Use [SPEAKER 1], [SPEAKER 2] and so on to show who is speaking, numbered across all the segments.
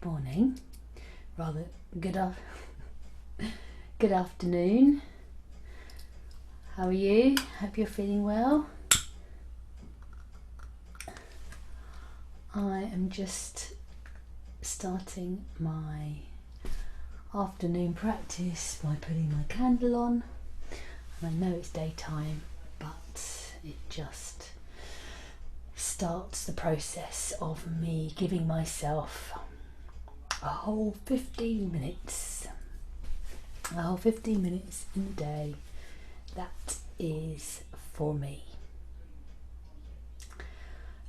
[SPEAKER 1] morning, rather good afternoon. How are you? Hope you're feeling well. I am just starting my afternoon practice by putting my candle on. And I know it's daytime, but it just starts the process of me giving myself a whole 15 minutes. A whole 15 minutes in the day that is for me.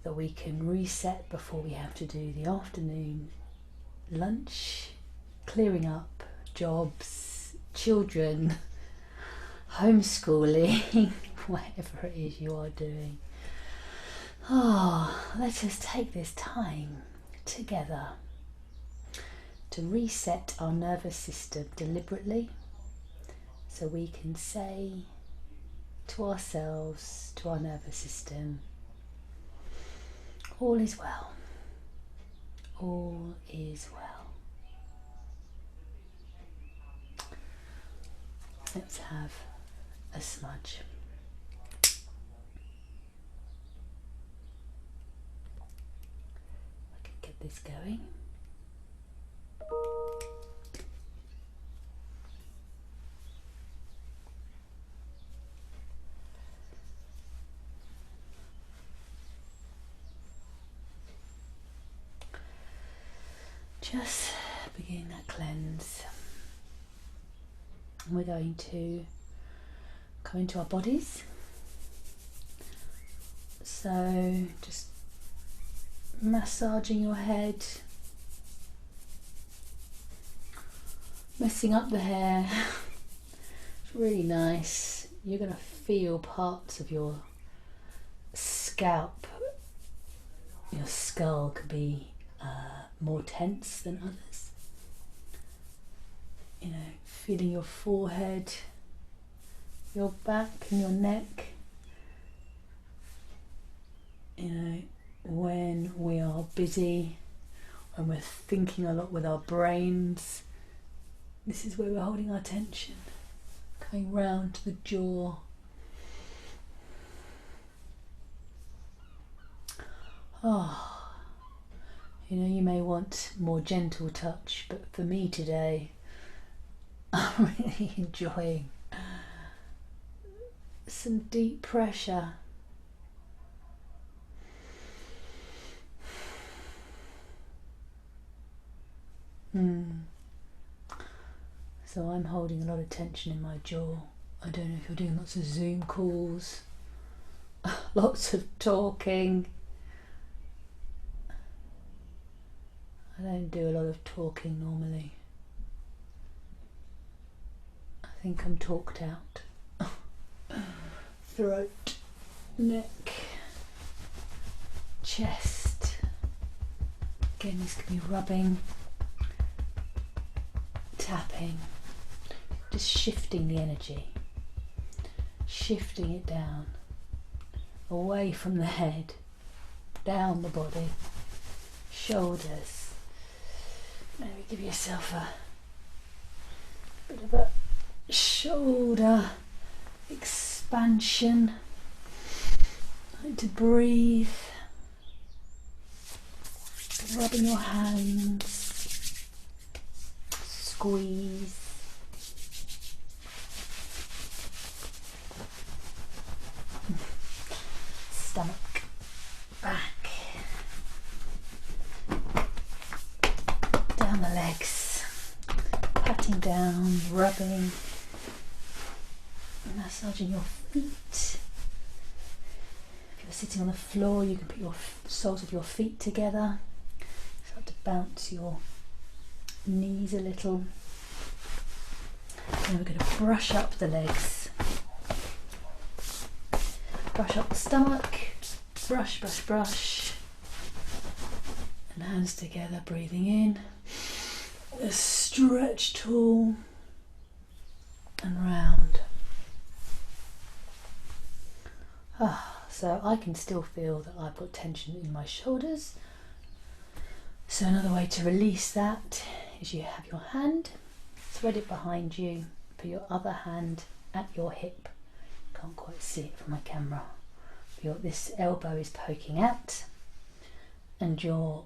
[SPEAKER 1] That we can reset before we have to do the afternoon lunch, clearing up, jobs, children, homeschooling, whatever it is you are doing. Let us take this time together to reset our nervous system deliberately, so we can say to ourselves, to our nervous system, all is well, all is well. Let's have a smudge. I can get this going. Just begin that cleanse. And we're going to come into our bodies. So just massaging your head, messing up the hair. It's really nice. You're going to feel parts of your scalp, your skull could be more tense than others. You know, feeling your forehead, your back and your neck. You know, when we are busy, when we're thinking a lot with our brains, this is where we're holding our tension. Coming round to the jaw. You know, you may want more gentle touch, but for me today, I'm really enjoying some deep pressure. So I'm holding a lot of tension in my jaw. I don't know if you're doing lots of Zoom calls, lots of talking. I don't do a lot of talking normally. I think I'm talked out. Throat, neck, chest. Again, this can be rubbing, tapping, just shifting the energy, shifting it down, away from the head, down the body, shoulders. Maybe give yourself a bit of a shoulder expansion. Like to breathe. Rubbing your hands. Squeeze. Stomach. Back. Down the legs, patting down, rubbing, massaging your feet. If you're sitting on the floor, you can put your soles of your feet together. Start to bounce your knees a little. And we're going to brush up the legs. Brush up the stomach, brush, brush, brush. And hands together, breathing in. A stretch tall and round. So I can still feel that I've got tension in my shoulders. So another way to release that is you have your hand, thread it behind you, put your other hand at your hip. Can't quite see it from my camera. This elbow is poking out, and your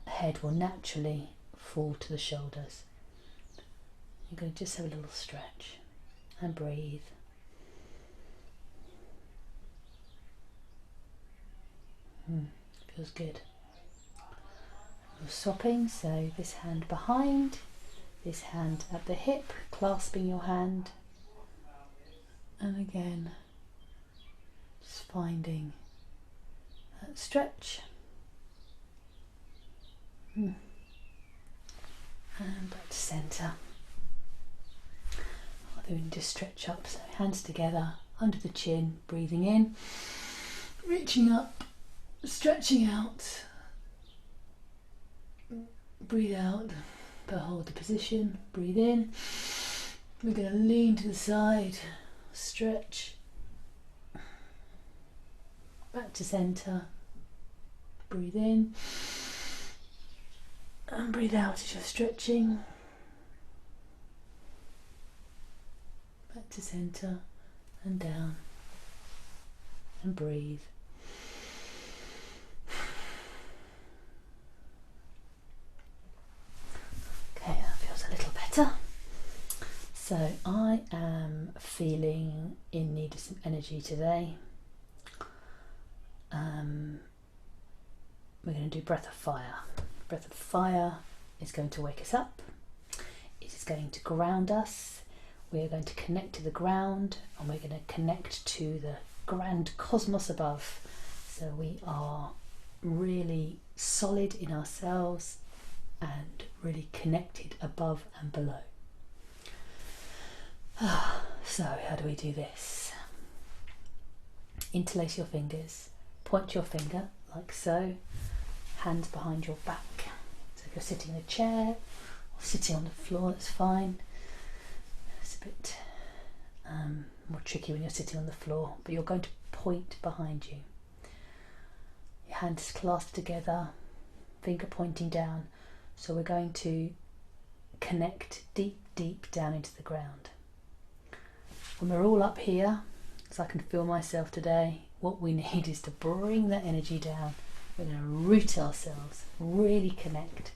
[SPEAKER 1] head will naturally fall to the shoulders. You're going to just have a little stretch and breathe. Feels good. You're swapping, so this hand behind, this hand at the hip, clasping your hand, and again just finding that stretch, and back to centre. We need to stretch up, so hands together under the chin, breathing in, reaching up, stretching out, breathe out, but hold the position, breathe in. We're going to lean to the side, stretch, back to centre, breathe in, and breathe out as you're stretching, back to centre and down, and breathe. Okay, that feels a little better. So I am feeling in need of some energy today. We're going to do breath of fire. Breath of fire is going to wake us up. It is going to ground us. We're going to connect to the ground, and we're going to connect to the grand cosmos above. So we are really solid in ourselves and really connected above and below. So how do we do this? Interlace your fingers, point your finger like so, hands behind your back. So if you're sitting in a chair or sitting on the floor, that's fine. It's a bit more tricky when you're sitting on the floor, but you're going to point behind you. Your hands clasped together, finger pointing down. So we're going to connect deep, deep down into the ground. When we're all up here, because I can feel myself today, what we need is to bring that energy down. We're going to root ourselves, really connect.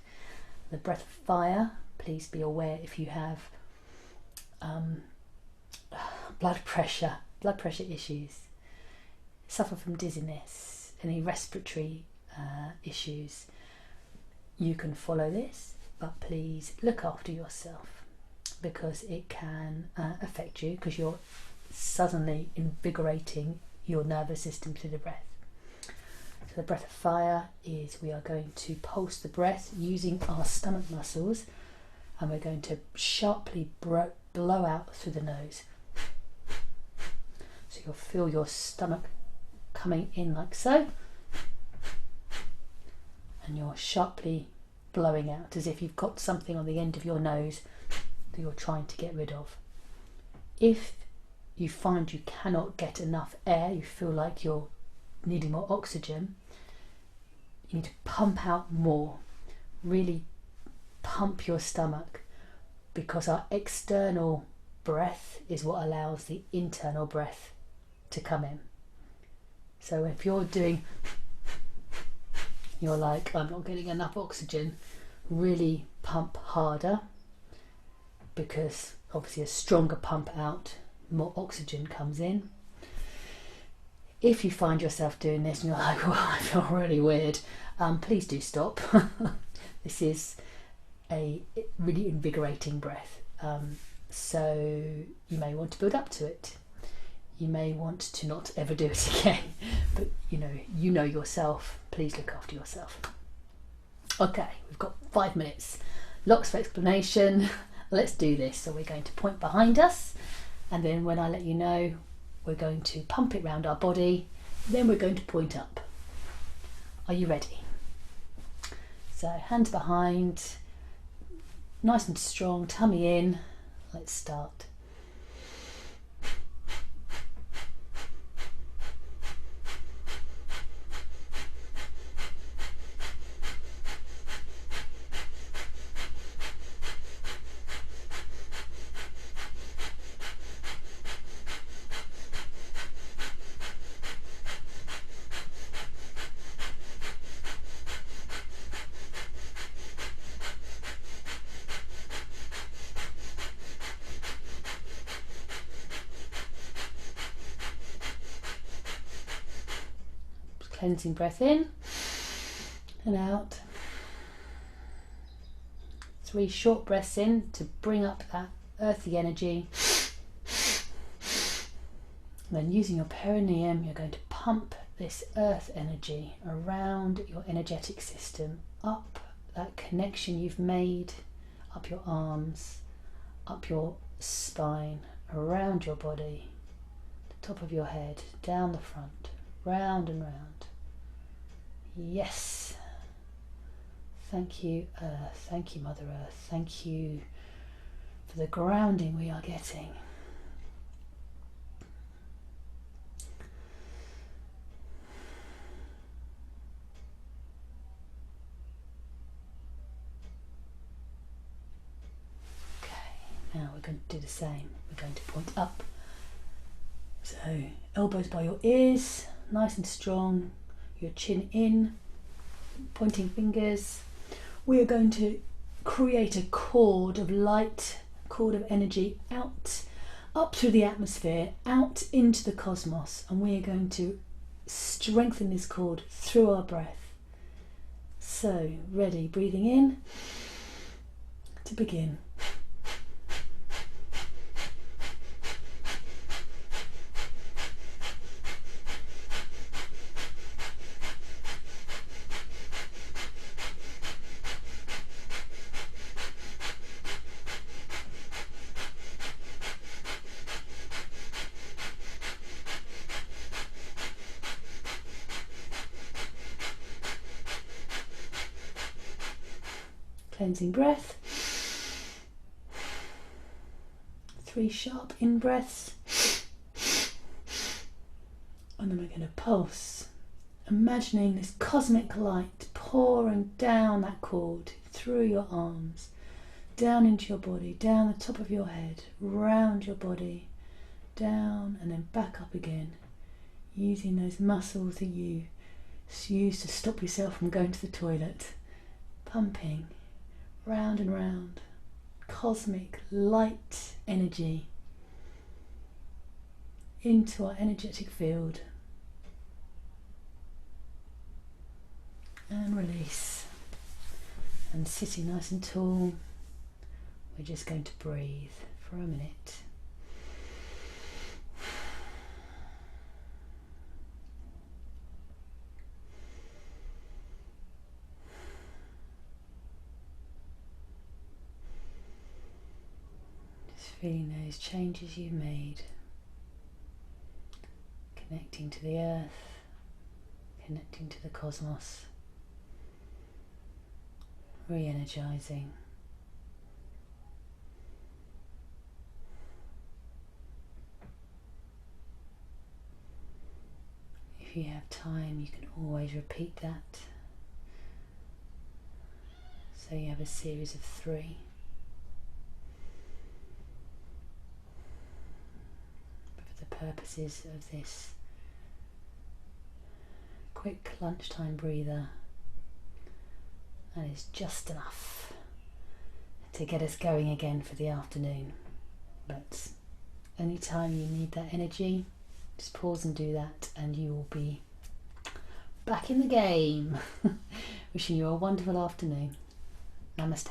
[SPEAKER 1] The breath of fire, please be aware if you have blood pressure issues, suffer from dizziness, any respiratory issues, you can follow this, but please look after yourself, because it can affect you, because you're suddenly invigorating your nervous system through the breath. So the breath of fire is, we are going to pulse the breath using our stomach muscles, and we're going to sharply blow out through the nose. So you'll feel your stomach coming in like so, and you're sharply blowing out as if you've got something on the end of your nose that you're trying to get rid of. If you find you cannot get enough air, you feel like you're needing more oxygen, you need to pump out more. Really pump your stomach, because our external breath is what allows the internal breath to come in. So if you're doing, you're like, I'm not getting enough oxygen, really pump harder, because obviously a stronger pump out, more oxygen comes in. If you find yourself doing this and you're like, well, I feel really weird, please do stop. This is a really invigorating breath, so you may want to build up to it. You may want to not ever do it again, but you know yourself. Please look after yourself. Okay, we've got 5 minutes, lots of explanation. Let's do this. So we're going to point behind us, and then when I let you know, we're going to pump it round our body, then we're going to point up. Are you ready? So hands behind, nice and strong, tummy in. Let's start. Cleansing breath in and out. 3 short breaths in to bring up that earthy energy. And then using your perineum, you're going to pump this earth energy around your energetic system, up that connection you've made, up your arms, up your spine, around your body, the top of your head, down the front, round and round. Yes. Thank you, Earth. Thank you, Mother Earth. Thank you for the grounding we are getting. Now we're going to do the same. We're going to point up. So elbows by your ears, nice and strong. Your chin in, pointing fingers. We are going to create a cord of light, cord of energy out, up through the atmosphere, out into the cosmos. And we are going to strengthen this cord through our breath. So ready, breathing in to begin. Cleansing breath. 3 sharp in breaths. And then we're going to pulse, imagining this cosmic light pouring down that cord through your arms, down into your body, down the top of your head, round your body, down and then back up again, using those muscles that you use to stop yourself from going to the toilet, pumping round and round, cosmic light energy into our energetic field, and release. And sitting nice and tall, we're just going to breathe for a minute. Feeling those changes you've made, connecting to the earth, connecting to the cosmos, re-energizing. If you have time, you can always repeat that. So you have a series of 3. Purposes of this quick lunchtime breather, that is just enough to get us going again for the afternoon. But anytime you need that energy, just pause and do that, and you will be back in the game. Wishing you a wonderful afternoon. Namaste.